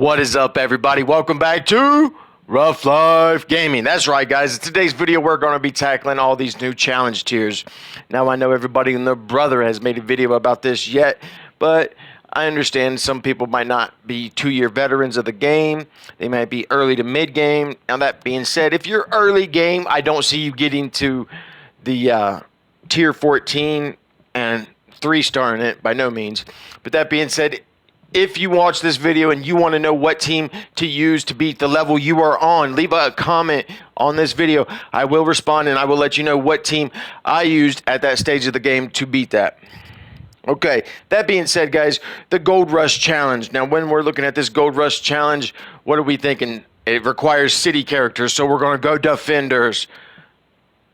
What is up, everybody? Welcome back to Rough Life Gaming. That's right, guys. In today's video, we're going to be tackling all these new challenge tiers. Now, I know everybody and their brother has made a video about this yet, but I understand some people might not be 2-year veterans of the game. They might be early to mid-game. Now, that being said, if you're early game, I don't see you getting to the tier 14 and 3-starring it, by no means. But that being said, if you watch this video and you want to know what team to use to beat the level you are on, leave a comment on this video. I will respond and I will let you know what team I used at that stage of the game to beat that. Okay, that being said, guys, the Gold Rush Challenge. Now, when we're looking at this Gold Rush Challenge, what are we thinking? It requires city characters, so we're going to go defenders.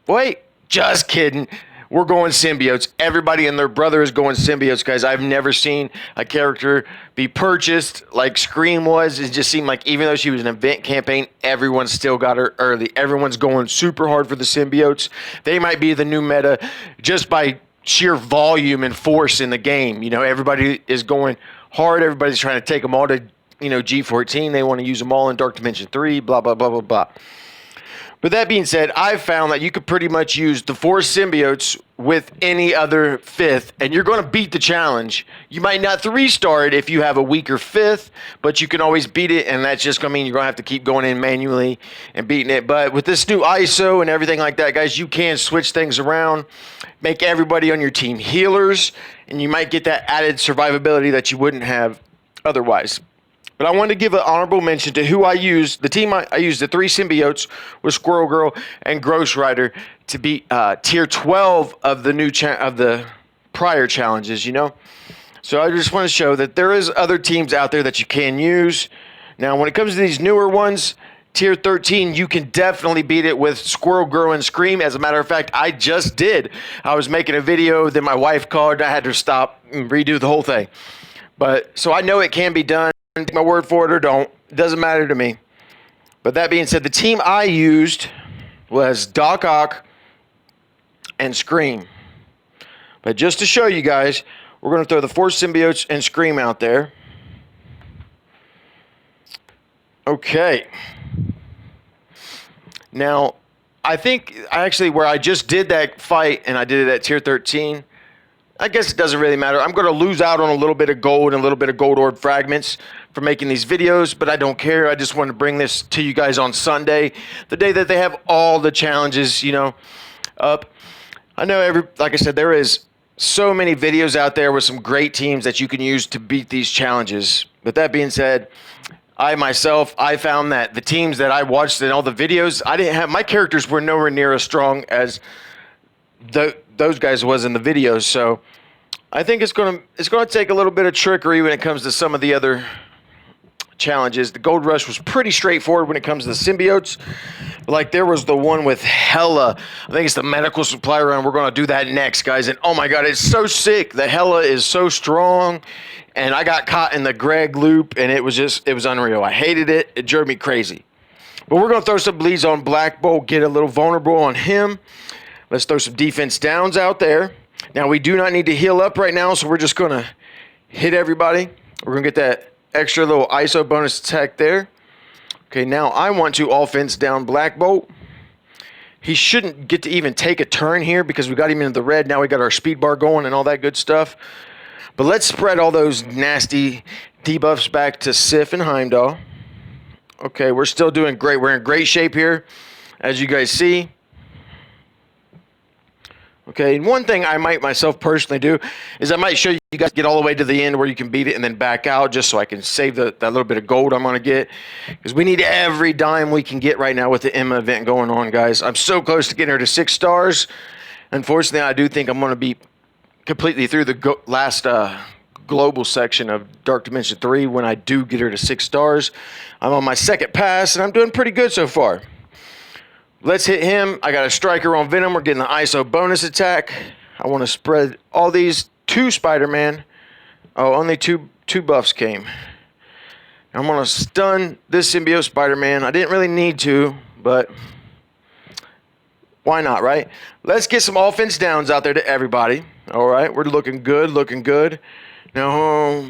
Wait, just kidding. We're going symbiotes. Everybody and their brother is going symbiotes, guys. I've never seen a character be purchased like Scream was. It just seemed like even though she was an event campaign, everyone still got her early. Everyone's going super hard for the symbiotes. They might be the new meta just by sheer volume and force in the game. You know, everybody is going hard. Everybody's trying to take them all to, G14. They want to use them all in Dark Dimension 3, blah, blah, blah, blah, blah. But that being said, I've found that you could pretty much use the 4 symbiotes with any other 5th, and you're going to beat the challenge. You might not 3-star it if you have a weaker 5th, but you can always beat it, and that's just going to mean you're going to have to keep going in manually and beating it. But with this new ISO and everything like that, guys, you can switch things around, make everybody on your team healers, and you might get that added survivability that you wouldn't have otherwise. But I wanted to give an honorable mention to who I used. The team I used, the 3 symbiotes, was Squirrel Girl and Ghost Rider to beat tier 12 of the of the prior challenges. So I just want to show that there is other teams out there that you can use. Now, when it comes to these newer ones, tier 13, you can definitely beat it with Squirrel Girl and Scream. As a matter of fact, I just did. I was making a video, then my wife called, and I had to stop and redo the whole thing. But so I know it can be done. Take my word for it or don't. It doesn't matter to me. But that being said, the team I used was Doc Ock and Scream. But just to show you guys, we're going to throw the 4 symbiotes and Scream out there. Okay. Now, I think where I just did that fight and I did it at tier 13, I guess it doesn't really matter. I'm going to lose out on a little bit of gold and a little bit of gold orb fragments for making these videos, but I don't care. I just want to bring this to you guys on Sunday, the day that they have all the challenges, up. I know like I said, there is so many videos out there with some great teams that you can use to beat these challenges. But that being said, I found that the teams that I watched in all the videos, my characters were nowhere near as strong as those guys was in the videos. So I think it's gonna take a little bit of trickery when it comes to some of the other challenges. The Gold Rush was pretty straightforward when it comes to the symbiotes. Like there was the one with Hella. I think it's the medical supply run. We're gonna do that next, guys. And oh my god, it's so sick. The Hella is so strong. And I got caught in the Greg loop, and it was unreal. I hated it. It drove me crazy. But we're gonna throw some bleeds on Black Bolt, get a little vulnerable on him. Let's throw some defense downs out there. Now, we do not need to heal up right now, so we're just going to hit everybody. We're going to get that extra little ISO bonus attack there. Okay, now I want to offense down Black Bolt. He shouldn't get to even take a turn here because we got him into the red. Now we got our speed bar going and all that good stuff. But let's spread all those nasty debuffs back to Sif and Heimdall. Okay, we're still doing great. We're in great shape here, as you guys see. Okay, and one thing I might myself personally do is I might show you guys get all the way to the end where you can beat it and then back out just so I can save that little bit of gold I'm going to get. Because we need every dime we can get right now with the Emma event going on, guys. I'm so close to getting her to 6 stars. Unfortunately, I do think I'm going to be completely through the last global section of Dark Dimension 3 when I do get her to 6 stars. I'm on my 2nd pass, and I'm doing pretty good so far. Let's hit him. I got a striker on Venom. We're getting the ISO bonus attack. I want to spread all these to Spider-Man. Oh, only two buffs came. I'm going to stun this symbiote Spider-Man. I didn't really need to, but why not, right? Let's get some offense downs out there to everybody. All right, we're looking good, looking good. Now,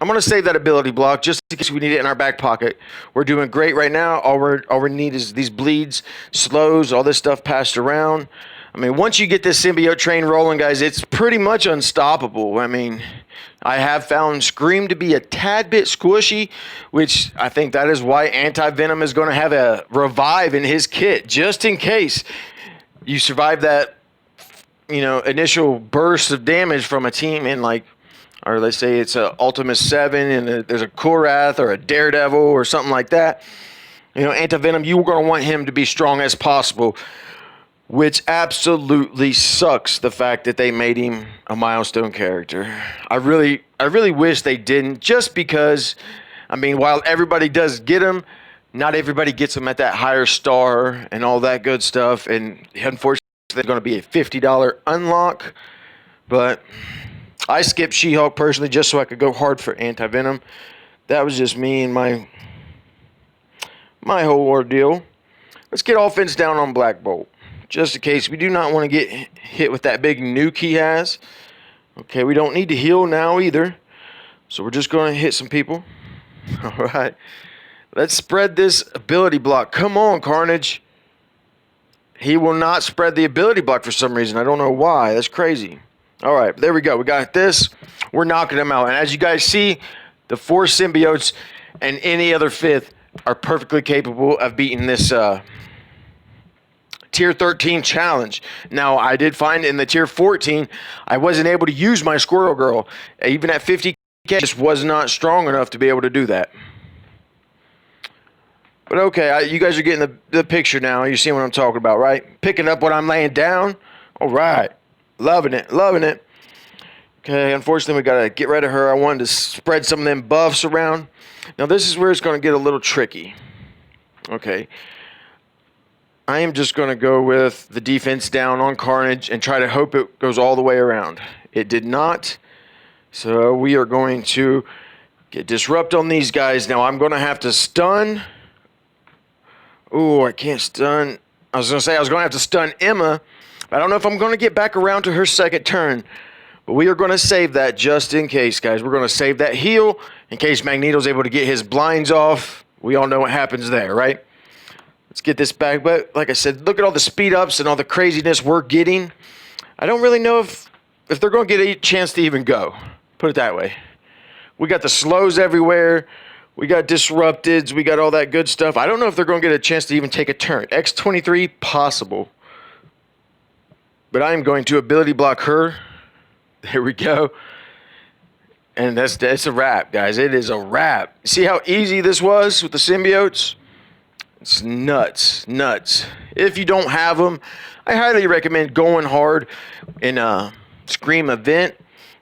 I'm going to save that ability block just in case we need it in our back pocket. We're doing great right now. All we need is these bleeds, slows, all this stuff passed around. I mean, once you get this symbiote train rolling, guys, it's pretty much unstoppable. I mean, I have found Scream to be a tad bit squishy, which I think that is why Anti-Venom is going to have a revive in his kit, just in case you survive that, initial burst of damage from a team in or let's say it's a Ultimus 7 and there's a Korath or a Daredevil or something like that. Anti-Venom, you're going to want him to be strong as possible, which absolutely sucks the fact that they made him a milestone character. I really wish they didn't, just because, while everybody does get him, not everybody gets him at that higher star and all that good stuff. And unfortunately, there's going to be a $50 unlock. But I skipped She-Hulk personally just so I could go hard for Anti-Venom. That was just me and my whole ordeal. Let's get offense down on Black Bolt, just in case. We do not want to get hit with that big nuke he has. Okay, we don't need to heal now either. So we're just going to hit some people. All right. Let's spread this ability block. Come on, Carnage. He will not spread the ability block for some reason. I don't know why. That's crazy. All right, there we go. We got this. We're knocking them out. And as you guys see, the 4 symbiotes and any other 5th are perfectly capable of beating this Tier 13 challenge. Now, I did find in the Tier 14, I wasn't able to use my Squirrel Girl. Even at 50k, just was not strong enough to be able to do that. But okay, you guys are getting the picture now. You see what I'm talking about, right? Picking up what I'm laying down. All right. Loving it. Loving it. Okay, unfortunately, we got to get rid of her. I wanted to spread some of them buffs around. Now, this is where it's going to get a little tricky. Okay. I am just going to go with the defense down on Carnage and try to hope it goes all the way around. It did not. So we are going to get disrupt on these guys. Now, I'm going to have to stun. Oh, I can't stun. I was going to say I was going to have to stun Emma. I don't know if I'm going to get back around to her second turn. But we are going to save that just in case, guys. We're going to save that heal in case Magneto's able to get his blinds off. We all know what happens there, right? Let's get this back. But like I said, look at all the speed ups and all the craziness we're getting. I don't really know if they're going to get a chance to even go. Put it that way. We got the slows everywhere. We got disrupteds. We got all that good stuff. I don't know if they're going to get a chance to even take a turn. X-23, possible. But I am going to ability block her. There we go. And that's a wrap, guys. It is a wrap. See how easy this was with the symbiotes? It's nuts. Nuts. If you don't have them, I highly recommend going hard in a Scream event.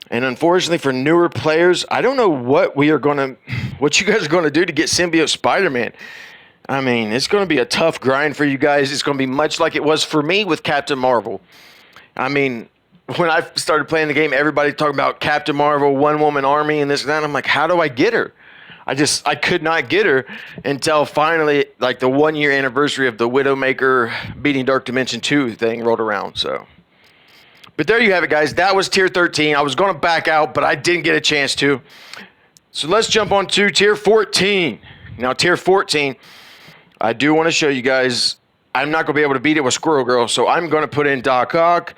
And unfortunately for newer players, I don't know what you guys are going to do to get Symbiote Spider-Man. It's going to be a tough grind for you guys. It's going to be much like it was for me with Captain Marvel. When I started playing the game, everybody talking about Captain Marvel, one-woman army, and this and that. I'm like, how do I get her? I could not get her until finally, like, the 1-year anniversary of the Widowmaker beating Dark Dimension 2 thing rolled around, so... But there you have it, guys. That was Tier 13. I was going to back out, but I didn't get a chance to. So let's jump on to Tier 14. Now, Tier 14, I do want to show you guys, I'm not going to be able to beat it with Squirrel Girl, so I'm going to put in Doc Ock.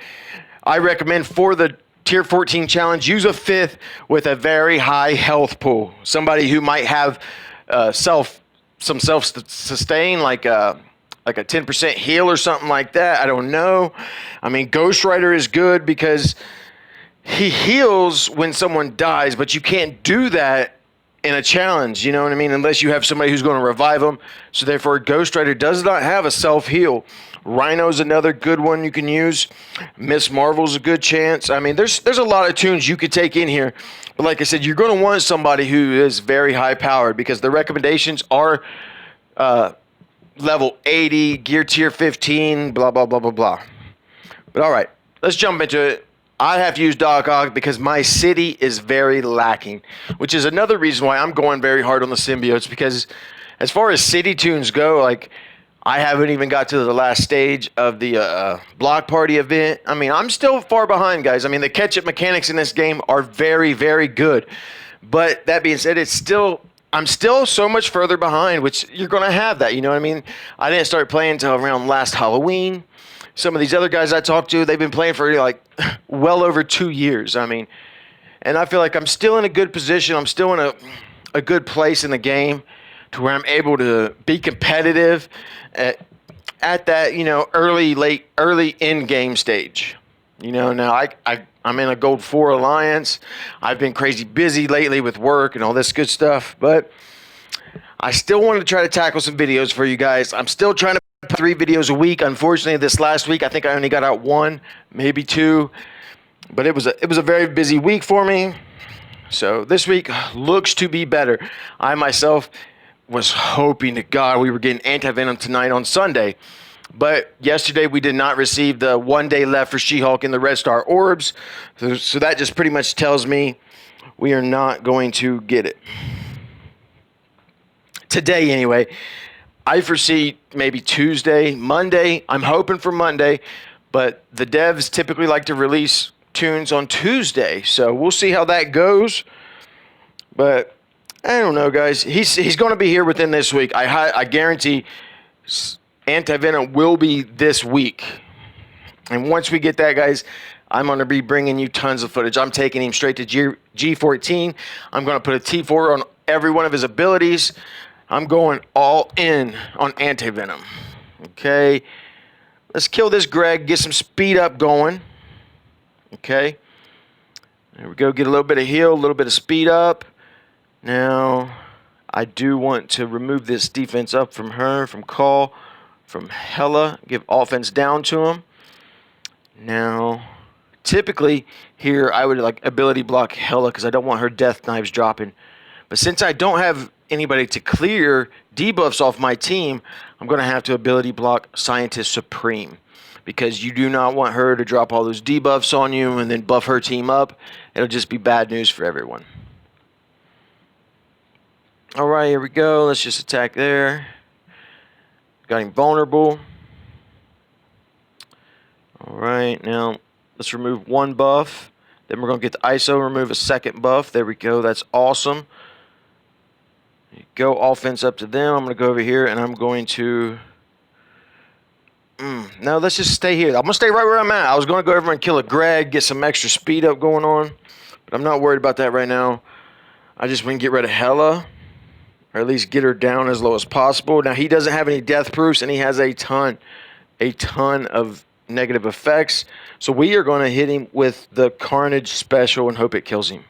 I recommend for the Tier 14 challenge, use a 5th with a very high health pool. Somebody who might have some self-sustain, like a 10% heal or something like that. I don't know. Ghost Rider is good because he heals when someone dies, but you can't do that in a challenge, you know what I mean? Unless you have somebody who's going to revive them. So therefore, Ghost Rider does not have a self-heal. Rhino's another good one you can use. Miss Marvel's a good chance. There's a lot of tunes you could take in here. But like I said, you're going to want somebody who is very high-powered because the recommendations are... level 80, gear tier 15, blah, blah, blah, blah, blah. But all right, let's jump into it. I have to use Doc Ock because my city is very lacking, which is another reason why I'm going very hard on the symbiotes, because as far as city tunes go, like, I haven't even got to the last stage of the block party event. I'm still far behind, guys. The catch-up mechanics in this game are very, very good. But that being said, I'm still so much further behind, which you're going to have that. You know what I mean? I didn't start playing until around last Halloween. Some of these other guys I talked to, they've been playing for like well over 2 years. I mean, and I feel like I'm still in a good position. I'm still in a good place in the game to where I'm able to be competitive at that, early in game stage. Now I'm in a Gold 4 Alliance. I've been crazy busy lately with work and all this good stuff, but I still wanted to try to tackle some videos for you guys. I'm still trying to put 3 videos a week. Unfortunately, this last week, I think I only got out 1, maybe 2, but it was a very busy week for me. So this week looks to be better. I myself was hoping to God we were getting Anti-Venom tonight on Sunday. But yesterday we did not receive the 1 day left for She-Hulk in the Red Star Orbs. So that just pretty much tells me we are not going to get it. Today anyway. I foresee maybe Tuesday, Monday. I'm hoping for Monday. But the devs typically like to release tunes on Tuesday. So we'll see how that goes. But I don't know, guys. He's going to be here within this week. I guarantee Anti-Venom will be this week. And once we get that, guys, I'm going to be bringing you tons of footage. I'm taking him straight to G14. I'm going to put a T4 on every one of his abilities. I'm going all in on Anti-Venom. Okay. Let's kill this Greg. Get some speed up going. Okay. There we go. Get a little bit of heal, a little bit of speed up. Now, I do want to remove this defense up from her, from Call, from Hella. Give offense down to him. Now, typically here I would like ability block Hella because I don't want her death knives dropping. But since I don't have anybody to clear debuffs off my team, I'm going to have to ability block Scientist Supreme. Because you do not want her to drop all those debuffs on you and then buff her team up. It'll just be bad news for everyone. Alright, here we go. Let's just attack there. Got him vulnerable. Alright, now let's remove 1 buff. Then we're going to get the ISO, remove a 2nd buff. There we go. That's awesome. Go offense up to them. I'm going to go over here and I'm going to... No, let's just stay here. I'm going to stay right where I'm at. I was going to go over and kill a Greg, get some extra speed up going on. But I'm not worried about that right now. I just want to get rid of Hella. Or at least get her down as low as possible. Now, he doesn't have any death proofs, and he has a ton of negative effects. So we are going to hit him with the Carnage special and hope it kills him.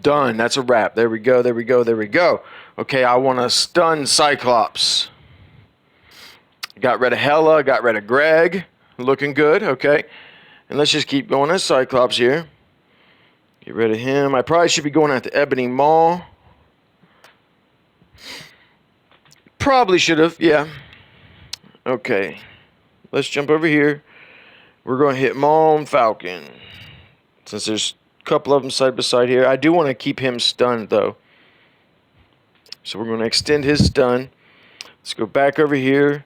Done. That's a wrap. There we go, there we go, there we go. Okay, I want to stun Cyclops. Got rid of Hella, got rid of Greg. Looking good, okay. And let's just keep going as Cyclops here. Get rid of him. I probably should be going at the Ebony Maw. Probably should have, yeah. Okay. Let's jump over here. We're going to hit Maw and Falcon. Since there's a couple of them side by side here. I do want to keep him stunned, though. So we're going to extend his stun. Let's go back over here.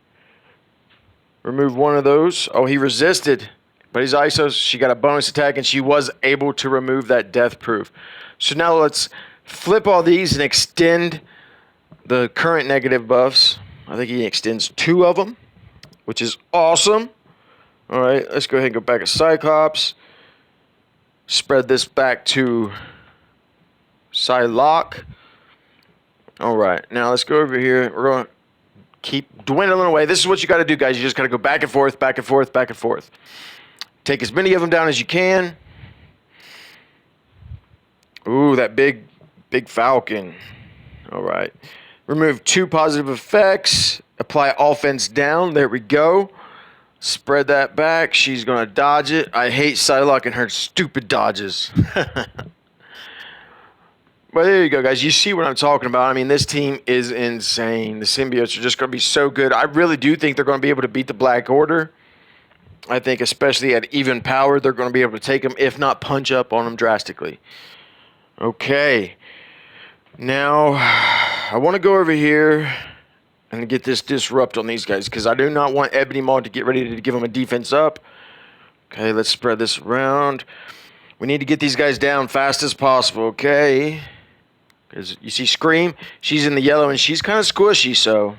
Remove one of those. Oh, he resisted. But he's ISO. She got a bonus attack, and she was able to remove that death proof. So now let's flip all these and extend the current negative buffs. I think he extends 2 of them, which is awesome. All right, let's go ahead and go back to Cyclops. Spread this back to Psylocke. All right, now let's go over here. We're going to keep dwindling away. This is what you got to do, guys. You just got to go back and forth, back and forth, back and forth. Take as many of them down as you can. Ooh, that big Falcon. All right. Remove 2 positive effects. Apply offense down. There we go. Spread that back. She's going to dodge it. I hate Psylocke and her stupid dodges. But there you go, guys. You see what I'm talking about. I mean, this team is insane. The symbiotes are just going to be so good. I really do think they're going to be able to beat the Black Order. I think especially at even power, they're going to be able to take them, if not punch up on them drastically. Okay. Now, I want to go over here and get this disrupt on these guys because I do not want Ebony Maw to get ready to give them a defense up. Okay, let's spread this around. We need to get these guys down fast as possible, okay? Because you see Scream, she's in the yellow, and she's kind of squishy, so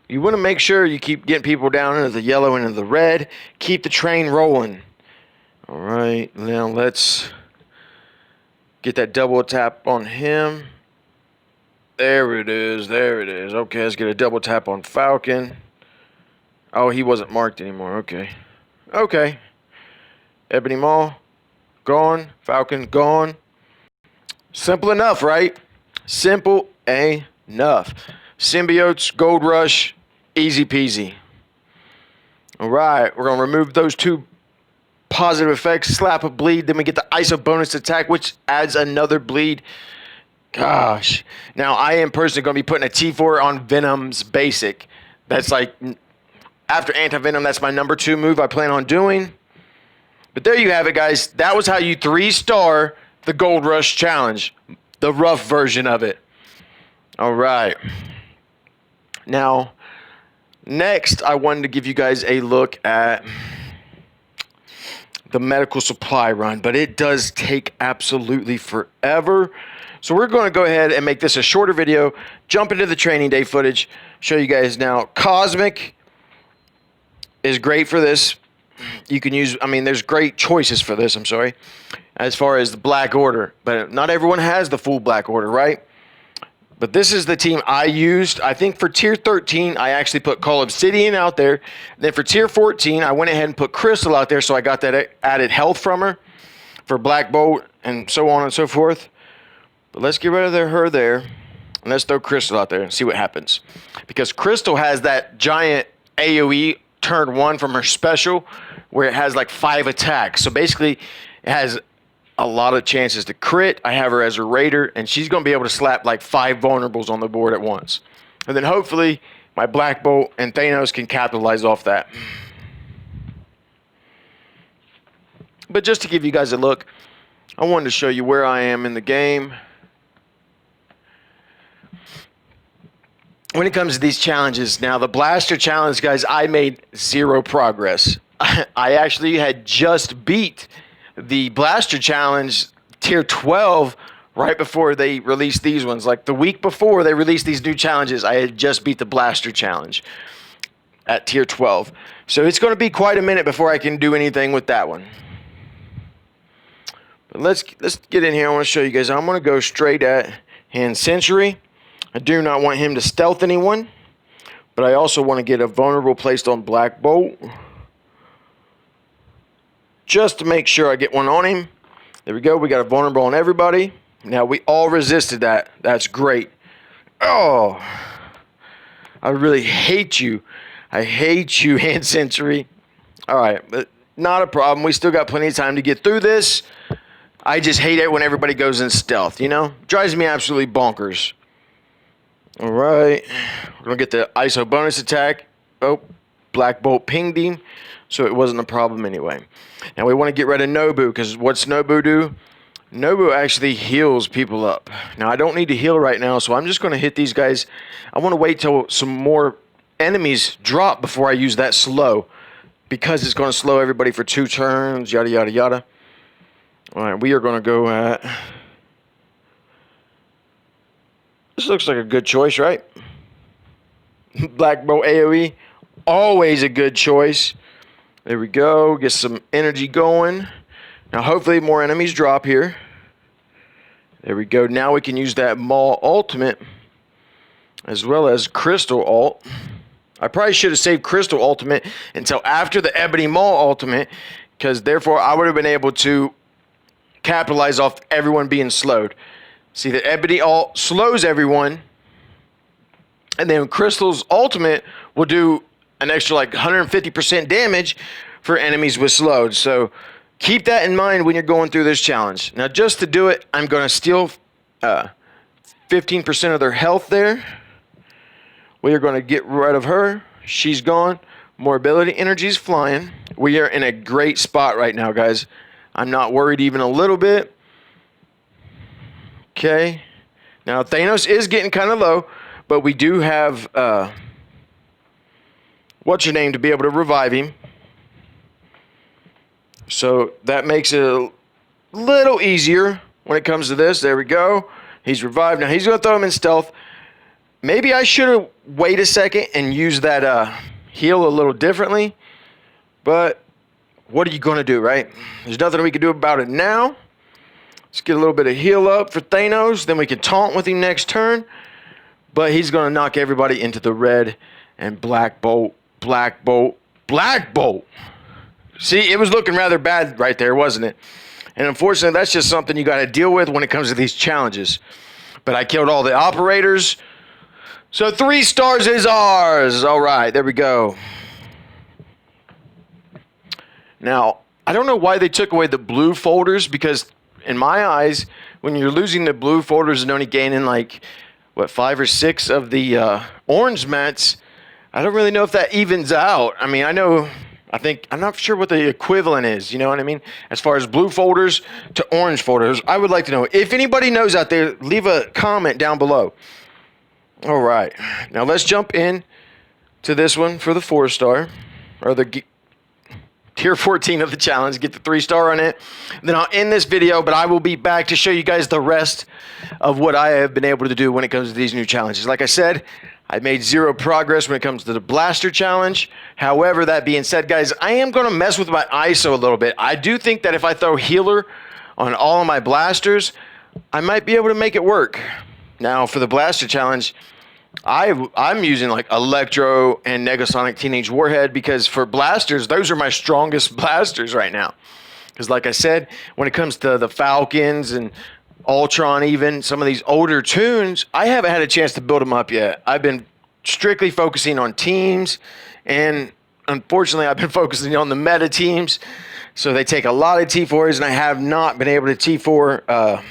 you want to make sure you keep getting people down into the yellow and into the red. Keep the train rolling. All right, now let's get that double tap on him. There it is, there it is. Okay, let's get a double tap on Falcon. Oh, he wasn't marked anymore, okay. Okay. Ebony Maw, gone. Falcon, gone. Simple enough, right? Simple enough. Symbiotes, Gold Rush, easy peasy. All right, we're going to remove those two positive effects, slap a bleed, then we get the ISO bonus attack, which adds another bleed. Gosh. Now, I am personally going to be putting a T4 on Venom's basic. That's like, after Anti-Venom, that's my number 2 move I plan on doing. But there you have it, guys. That was how you 3-star the Gold Rush Challenge, the rough version of it. All right. Now, next, I wanted to give you guys a look at the medical supply run, but it does take absolutely forever. So we're going to go ahead and make this a shorter video, jump into the training day footage, show you guys now. Cosmic is great for this. You can use, I mean, there's great choices for this, I'm sorry, as far as the Black Order, but not everyone has the full Black Order, right? But this is the team I used. I think for Tier 13, I actually put Call Obsidian out there. Then for Tier 14, I went ahead and put Crystal out there, so I got that added health from her for Black Bolt and so on and so forth. But let's get rid of her there, and let's throw Crystal out there and see what happens. Because Crystal has that giant AoE turn 1 from her special, where it has like 5 attacks. So basically, it has a lot of chances to crit. I have her as a raider, and she's going to be able to slap like 5 vulnerables on the board at once. And then hopefully my Black Bolt and Thanos can capitalize off that. But just to give you guys a look, I wanted to show you where I am in the game. When it comes to these challenges, now the Blaster Challenge, guys, I made 0 progress. I actually had just beat the Blaster Challenge Tier 12 right before they released these ones. Like the week before they released these new challenges, I had just beat the Blaster Challenge at Tier 12. So it's going to be quite a minute before I can do anything with that one. But let's get in here. I want to show you guys. I'm going to go straight at Hand Century. I do not want him to stealth anyone, but I also want to get a vulnerable placed on Black Bolt, just to make sure I get one on him. There we go. We got a vulnerable on everybody. Now, we all resisted that. That's great. Oh, I really hate you. I hate you, Hand Century. All right, but not a problem. We still got plenty of time to get through this. I just hate it when everybody goes in stealth, you know? Drives me absolutely bonkers. All right. We're going to get the ISO bonus attack. Oh, Black Bolt pinged him, so it wasn't a problem anyway. Now we want to get rid of Nobu, because what's Nobu do? Nobu actually heals people up. Now I don't need to heal right now, so I'm just going to hit these guys. I want to wait till some more enemies drop before I use that slow, because it's going to slow everybody for 2 turns, yada, yada, yada. All right, we are going to go at... This looks like a good choice, right? Black Bolt AoE, always a good choice. There we go. Get some energy going. Now, hopefully, more enemies drop here. There we go. Now we can use that Maul ultimate as well as Crystal ult. I probably should have saved Crystal ultimate until after the Ebony Maul ultimate, because therefore I would have been able to capitalize off everyone being slowed. See, the Ebony ult slows everyone, and then Crystal's ultimate will do an extra like 150% damage for enemies with slowed. So keep that in mind when you're going through this challenge. Now, just to do it, I'm going to steal 15% of their health there. We are going to get rid of her. She's gone. More ability energy's flying. We are in a great spot right now, guys. I'm not worried even a little bit. Okay. Now, Thanos is getting kind of low, but we do have, what's your name, to be able to revive him. So that makes it little easier when it comes to this. There we go. He's revived. Now he's going to throw him in stealth. Maybe I should have waited a second and used that heal a little differently. But what are you going to do, right? There's nothing we can do about it now. Let's get a little bit of heal up for Thanos. Then we can taunt with him next turn. But he's going to knock everybody into the red and Black Bolt, Black Bolt, Black Bolt. See, it was looking rather bad right there, wasn't it? And unfortunately, that's just something you got to deal with when it comes to these challenges. But I killed all the operators. So 3 stars is ours. All right, there we go. Now, I don't know why they took away the blue folders, because in my eyes, when you're losing the blue folders and only gaining like, what, 5 or 6 of the orange mats, I don't really know if that evens out. I mean, I'm not sure what the equivalent is, you know what I mean? As far as blue folders to orange folders, I would like to know. If anybody knows out there, leave a comment down below. All right, now let's jump in to this one for the 4-star, or the tier 14 of the challenge, get the 3-star on it. Then I'll end this video, but I will be back to show you guys the rest of what I have been able to do when it comes to these new challenges. Like I said, I made 0 progress when it comes to the blaster challenge. However, that being said, guys, I am going to mess with my ISO a little bit. I do think that if I throw healer on all of my blasters, I might be able to make it work. Now, for the blaster challenge, I'm using like Electro and Negasonic Teenage Warhead, because for blasters, those are my strongest blasters right now. Because like I said, when it comes to the Falcons and Ultron, even some of these older tunes, I haven't had a chance to build them up yet. I've been strictly focusing on teams, and unfortunately I've been focusing on the meta teams, so they take a lot of T4s, and I have not been able to T4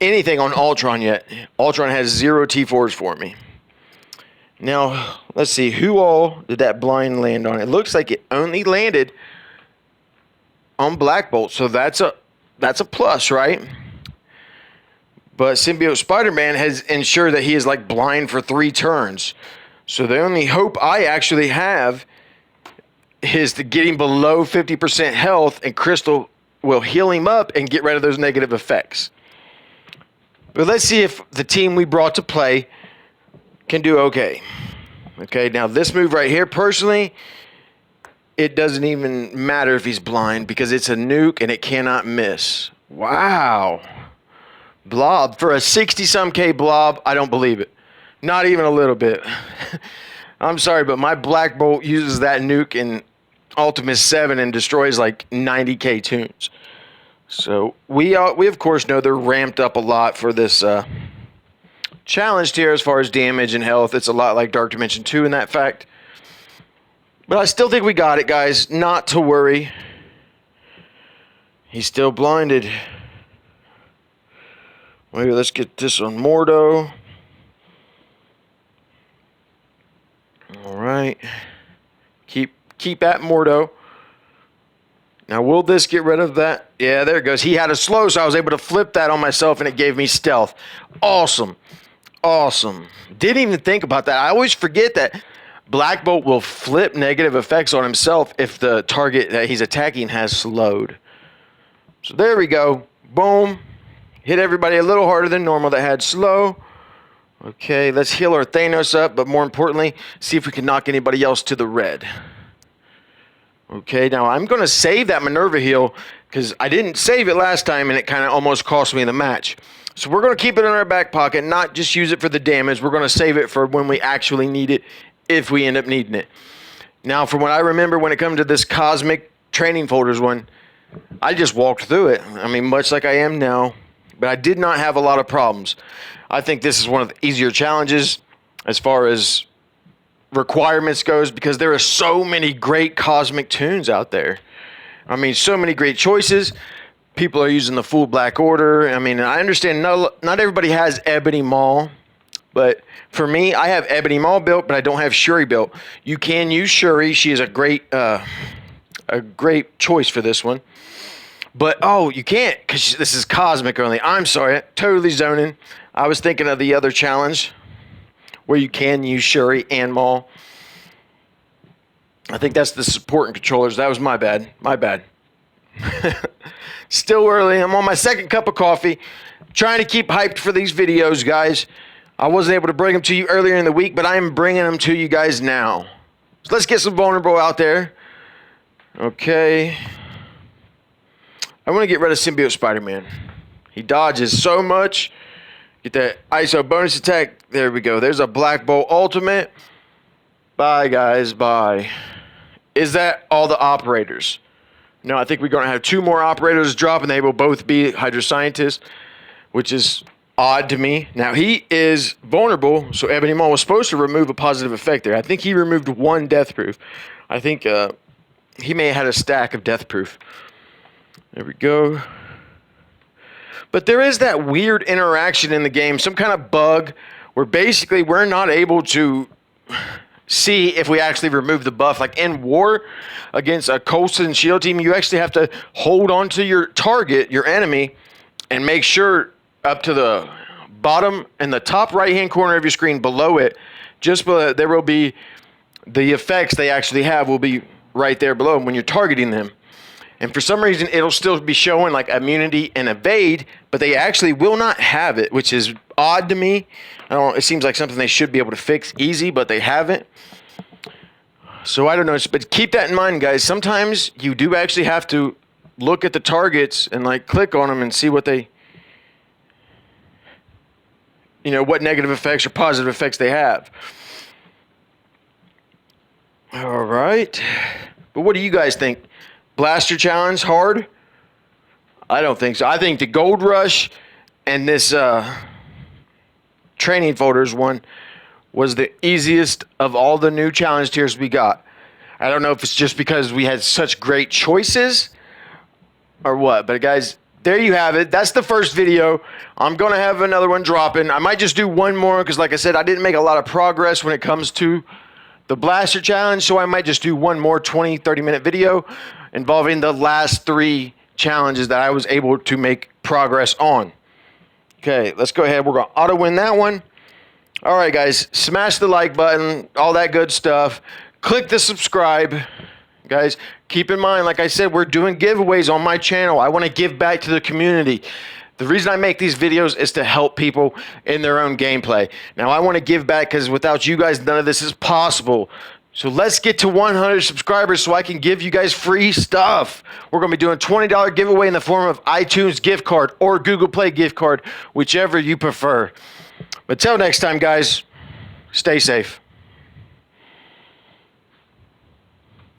anything on Ultron yet. Ultron has 0 T4s for me. Now let's see, who all did that blind land on? It looks like it only landed on Black Bolt, so that's a plus, right? But Symbiote Spider-Man has ensured that he is like blind for 3 turns. So the only hope I actually have is to get him below 50% health, and Crystal will heal him up and get rid of those negative effects. But let's see if the team we brought to play can do okay. Okay, now this move right here, personally, it doesn't even matter if he's blind, because it's a nuke and it cannot miss. Wow. Blob. For a 60-some K blob, I don't believe it. Not even a little bit. I'm sorry, but my Black Bolt uses that nuke in Ultimate 7 and destroys like 90K tunes. So we of course know they're ramped up a lot for this challenge tier as far as damage and health. It's a lot like Dark Dimension 2 in that fact. But I still think we got it, guys. Not to worry. He's still blinded. Maybe let's get this on Mordo. All right. Keep at Mordo. Now, will this get rid of that? Yeah, there it goes. He had a slow, so I was able to flip that on myself, and it gave me stealth. Awesome. Awesome. Didn't even think about that. I always forget that Black Bolt will flip negative effects on himself if the target that he's attacking has slowed. So there we go. Boom. Hit everybody a little harder than normal that had slow. Okay, let's heal our Thanos up, but more importantly, see if we can knock anybody else to the red. Okay, now I'm going to save that Minerva heal, because I didn't save it last time, and it kind of almost cost me the match. So we're going to keep it in our back pocket, not just use it for the damage. We're going to save it for when we actually need it, if we end up needing it. Now, from what I remember when it comes to this Cosmic Training Folders one, I just walked through it. I mean, much like I am now, but I did not have a lot of problems. I think this is one of the easier challenges as far as requirements goes, because there are so many great cosmic tunes out there. I mean, so many great choices. People are using the full Black Order. I mean, I understand not everybody has Ebony Maw, but for me, I have Ebony Maw built, but I don't have Shuri built. You can use Shuri. She is a great choice for this one. But, oh, you can't, because this is Cosmic only. I'm sorry, totally zoning. I was thinking of the other challenge where you can use Shuri and Maul. I think that's the support and controllers. That was my bad. My bad. Still early. I'm on my second cup of coffee. Trying to keep hyped for these videos, guys. I wasn't able to bring them to you earlier in the week, but I am bringing them to you guys now. So let's get some vulnerable out there. Okay. I want to get rid of Symbiote Spider-Man. He dodges so much. Get that ISO bonus attack. There we go. There's a Black Bolt ultimate. Bye, guys. Bye. Is that all the operators? No, I think we're going to have 2 more operators drop, and they will both be Hydra Scientists, which is odd to me. Now, he is vulnerable, so Ebony Maw was supposed to remove a positive effect there. I think he removed 1 death proof. I think he may have had a stack of death proof. There we go. But there is that weird interaction in the game, some kind of bug, where basically we're not able to see if we actually remove the buff. Like in war against a Coulson shield team, you actually have to hold on to your target, your enemy, and make sure up to the bottom and the top right-hand corner of your screen below it, just below, there will be the effects they actually have will be right there below when you're targeting them. And for some reason, it'll still be showing like immunity and evade, but they actually will not have it, which is odd to me. I don't. It seems like something they should be able to fix easy, but they haven't. So I don't know. But keep that in mind, guys. Sometimes you do actually have to look at the targets and like click on them and see what they, what negative effects or positive effects they have. All right. But what do you guys think? Blaster challenge hard? I don't think so. I think the Gold Rush and this training folders one was the easiest of all the new challenge tiers we got. I don't know if it's just because we had such great choices or what, but guys, there you have it. That's the first video. I'm going to have another one dropping. I might just do one more because, like I said, I didn't make a lot of progress when it comes to the Blaster Challenge, so I might just do one more 20, 30-minute video involving the last 3 challenges that I was able to make progress on. Okay, let's go ahead. We're going to auto-win that one. All right, guys, smash the like button, all that good stuff. Click the subscribe. Guys, keep in mind, like I said, we're doing giveaways on my channel. I want to give back to the community. The reason I make these videos is to help people in their own gameplay. Now, I want to give back because without you guys, none of this is possible. So let's get to 100 subscribers so I can give you guys free stuff. We're going to be doing a $20 giveaway in the form of iTunes gift card or Google Play gift card, whichever you prefer. But till next time, guys, stay safe.